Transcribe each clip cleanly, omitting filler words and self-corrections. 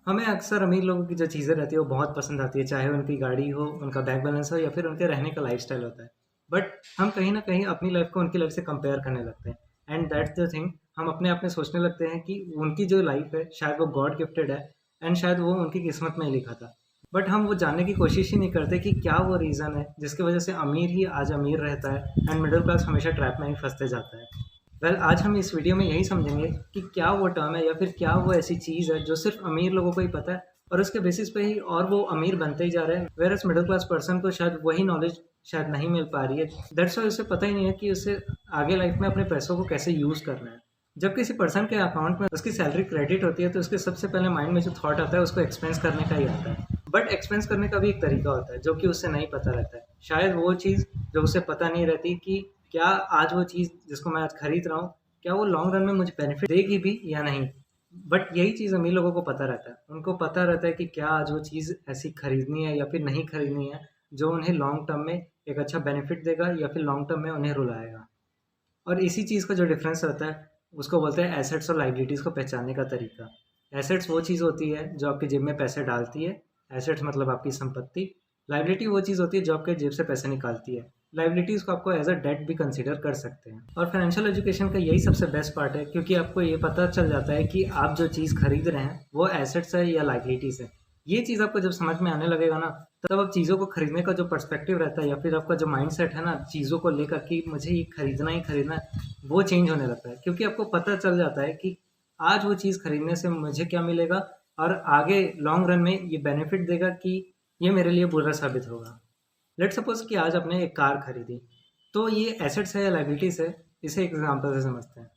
हमें अक्सर अमीर लोगों की जो चीज़ें रहती है वो बहुत पसंद आती है, चाहे उनकी गाड़ी हो, उनका बैंक बैलेंस हो या फिर उनके रहने का लाइफ़स्टाइल होता है। बट हम कहीं न कहीं अपनी लाइफ़ को उनकी लाइफ़ से कंपेयर करने लगते हैं एंड दैट्स द थिंग। हम अपने आप में सोचने लगते हैं कि उनकी जो लाइफ़ है शायद वो गॉड गिफ्टेड है एंड शायद वो उनकी किस्मत में ही लिखा था। बट हम वो जानने की कोशिश ही नहीं करते कि क्या वो रीज़न है जिसकी वज़ह से अमीर ही आज अमीर रहता है एंड मिडल क्लास हमेशा ट्रैप में ही फँसते जाता है। आज हम इस वीडियो में यही समझेंगे कि क्या वो टर्म है या फिर क्या वो ऐसी चीज़ है जो सिर्फ अमीर लोगों को ही पता है और उसके बेसिस पे ही और वो अमीर बनते ही जा रहे हैं, where as middle class person को शायद वही नॉलेज शायद नहीं मिल पा रही है। दैट्स व्हाई उसे पता ही नहीं है कि उसे आगे लाइफ में अपने पैसों को कैसे यूज़ करना है। जब किसी पर्सन के अकाउंट में उसकी सैलरी क्रेडिट होती है तो उसके सबसे पहले माइंड में जो थॉट आता है उसको एक्सपेंस करने का ही आता है। बट एक्सपेंस करने का भी एक तरीका होता है जो कि उसे नहीं पता रहता है। शायद वो चीज़ जो उसे पता नहीं रहती कि क्या आज वो चीज़ जिसको मैं आज खरीद रहा हूँ, क्या वो लॉन्ग रन में मुझे बेनिफिट देगी भी या नहीं। बट यही चीज़ अमीर लोगों को पता रहता है। उनको पता रहता है कि क्या आज वो चीज़ ऐसी खरीदनी है या फिर नहीं खरीदनी है, जो उन्हें लॉन्ग टर्म में एक अच्छा बेनिफिट देगा या फिर लॉन्ग टर्म में उन्हें रुलाएगा। और इसी चीज़ का जो डिफरेंस रहता है, उसको बोलते हैं एसेट्स और लायबिलिटीज़ को पहचानने का तरीका। एसेट्स वो चीज़ होती है जो आपकी जेब में पैसे डालती है। एसेट्स मतलब आपकी संपत्ति। लायबिलिटी वो चीज़ होती है जो आपके जेब से पैसे निकालती है। लायबिलिटीज़ को आपको एज अ डेट भी कंसीडर कर सकते हैं। और फाइनेंशियल एजुकेशन का यही सबसे बेस्ट पार्ट है, क्योंकि आपको ये पता चल जाता है कि आप जो चीज़ खरीद रहे हैं वो एसेट्स है या लायबिलिटीज़ है। ये चीज़ आपको जब समझ में आने लगेगा ना, तब आप चीज़ों को खरीदने का जो पर्सपेक्टिव रहता है या फिर आपका जो माइंडसेट है ना चीज़ों को लेकर कि मुझे ये खरीदना ही खरीदना है, वो चेंज होने लगता है। क्योंकि आपको पता चल जाता है कि आज वो चीज़ खरीदने से मुझे क्या मिलेगा और आगे लॉन्ग रन में ये बेनिफिट देगा कि ये मेरे लिए बुरा साबित होगा। लेट्स सपोज कि आज आपने एक कार खरीदी, तो ये एसेट्स है या लायबिलिटीज़ है, इसे एक एग्जांपल से समझते हैं।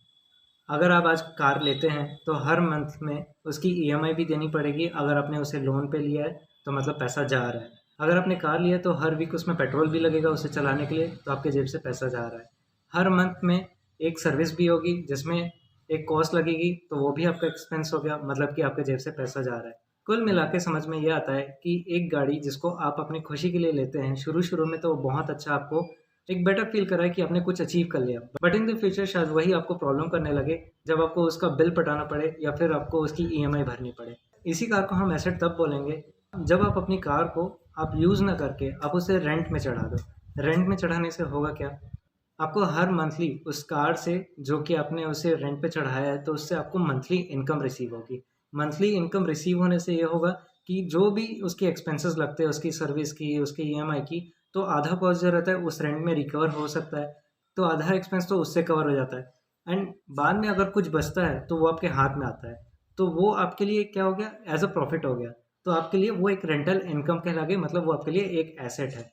अगर आप आज कार लेते हैं तो हर मंथ में उसकी ईएमआई भी देनी पड़ेगी। अगर आपने उसे लोन पे लिया है तो मतलब पैसा जा रहा है। अगर आपने कार लिया है तो हर वीक उसमें पेट्रोल भी लगेगा उसे चलाने के लिए, तो आपके जेब से पैसा जा रहा है। हर मंथ में एक सर्विस भी होगी जिसमें एक कॉस्ट लगेगी, तो वो भी आपका एक्सपेंस हो गया, मतलब कि आपके जेब से पैसा जा रहा है। कुल मिला के समझ में ये आता है कि एक गाड़ी जिसको आप अपनी खुशी के लिए लेते हैं, शुरू-शुरू में तो वो बहुत अच्छा आपको एक बेटर फ़ील कराए कि आपने कुछ अचीव कर लिया। बट इन द फ्यूचर शायद वही आपको प्रॉब्लम करने लगे जब आपको उसका बिल पटाना पड़े या फिर आपको उसकी ईएमआई भरनी पड़े। इसी कार को हम एसेट तब बोलेंगे जब आप अपनी कार को आप यूज़ ना करके आप उसे रेंट में चढ़ा दो। रेंट में चढ़ाने से होगा क्या? आपको हर मंथली उस कार से, जो कि आपने उसे रेंट पे चढ़ाया है, तो उससे आपको मंथली इनकम रिसीव होगी। मंथली इनकम रिसीव होने से ये होगा कि जो भी उसके एक्सपेंसेस लगते हैं, उसकी सर्विस की, उसकी ईएमआई की, तो आधा कॉस्ट जो रहता है उस रेंट में रिकवर हो सकता है। तो आधा एक्सपेंस तो उससे कवर हो जाता है एंड बाद में अगर कुछ बचता है तो वो आपके हाथ में आता है। तो वो आपके लिए क्या हो गया, एज़ अ प्रॉफ़िट हो गया। तो आपके लिए वो एक रेंटल इनकम कहला गई, मतलब वो आपके लिए एक एसेट है।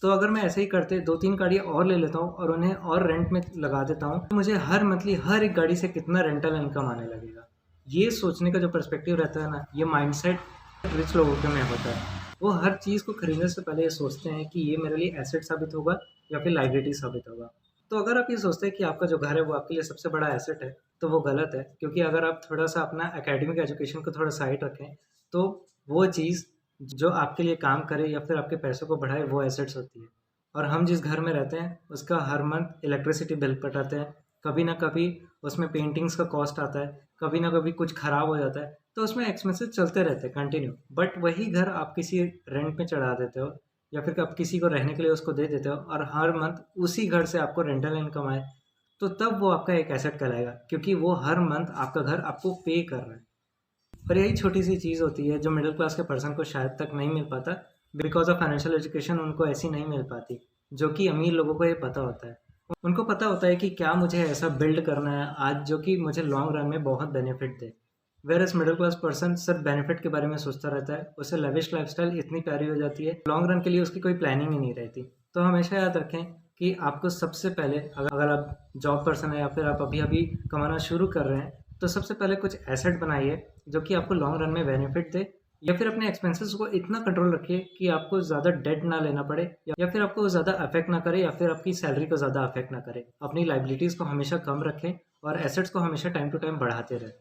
तो अगर मैं ऐसे ही करते 2-3 गाड़ियाँ और ले लेता हूँ और उन्हें और रेंट में लगा देता हूँ, तो मुझे हर मंथली हर एक गाड़ी से कितना रेंटल इनकम आने लगेगा। ये सोचने का जो पर्सपेक्टिव रहता है ना, ये माइंडसेट रिच लोगों के में होता है। वो हर चीज़ को खरीदने से पहले ये सोचते हैं कि ये मेरे लिए एसेट साबित होगा या फिर लायबिलिटी साबित होगा। तो अगर आप ये सोचते हैं कि आपका जो घर है वो आपके लिए सबसे बड़ा एसेट है, तो वो गलत है। क्योंकि अगर आप थोड़ा-सा अपना एकेडमिक एजुकेशन को थोड़ा साइड रखें, तो वो चीज़ जो आपके लिए काम करे या फिर आपके पैसों को बढ़ाए, वो एसेट्स होती है। और हम जिस घर में रहते हैं उसका हर मंथ इलेक्ट्रिसिटी बिल पटाते हैं। कभी न कभी उसमें पेंटिंग्स का कॉस्ट आता है, कभी न कभी कुछ ख़राब हो जाता है, तो उसमें एक्सपेंसेस चलते रहते हैं कंटिन्यू। बट वही घर आप किसी रेंट पे चढ़ा देते हो या फिर आप किसी को रहने के लिए उसको दे देते हो और हर मंथ उसी घर से आपको रेंटल इनकम आए, तो तब वो आपका एक एसेट कहलाएगा, क्योंकि वो हर मंथ आपका घर आपको पे कर रहा है। और यही छोटी-सी चीज़ होती है जो मिडिल क्लास के पर्सन को शायद तक नहीं मिल पाता, बिकॉज़ ऑफ फाइनेंशियल एजुकेशन उनको ऐसी नहीं मिल पाती, जो कि अमीर लोगों को ये पता होता है। उनको पता होता है कि क्या मुझे ऐसा बिल्ड करना है आज जो कि मुझे लॉन्ग रन में बहुत बेनिफिट दे। व्हेयरएज़ मिडिल क्लास पर्सन सिर्फ बेनिफिट के बारे में सोचता रहता है, उसे लेविश लाइफ़स्टाइल इतनी प्यारी हो जाती है, लॉन्ग रन के लिए उसकी कोई प्लानिंग ही नहीं रहती। तो हमेशा याद रखें कि आपको सबसे पहले, अगर आप जॉब पर्सन हैं या फिर आप अभी-अभी कमाना शुरू कर रहे हैं, तो सबसे पहले कुछ एसेट बनाइए जो कि आपको लॉन्ग रन में बेनिफिट दे, या फिर अपने एक्सपेंसेस को इतना कंट्रोल रखिए कि आपको ज़्यादा डेट ना लेना पड़े या फिर आपको ज़्यादा अफेक्ट ना करे या फिर आपकी सैलरी को ज़्यादा अफेक्ट ना करे। अपनी लायबिलिटीज़ को हमेशा कम रखें और एसेट्स को हमेशा टाइम टू टाइम बढ़ाते रहें।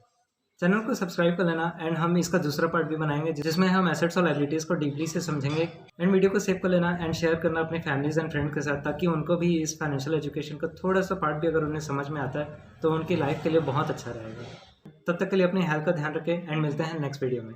चैनल को सब्सक्राइब कर लेना एंड हम इसका दूसरा पार्ट भी बनाएंगे जिसमें हम एसेट्स और लायबिलिटीज़ को डीपली से समझेंगे। एंड वीडियो को सेव कर लेना एंड शेयर करना अपने फैमिलीज़ एंड फ्रेंड्स के साथ, ताकि उनको भी इस फाइनेंशियल एजुकेशन का थोड़ा सा पार्ट भी अगर उन्हें समझ में आता है तो उनकी लाइफ के लिए बहुत अच्छा रहेगा। तब तक के लिए अपनी हेल्थ का ध्यान रखें एंड मिलते हैं नेक्स्ट वीडियो में।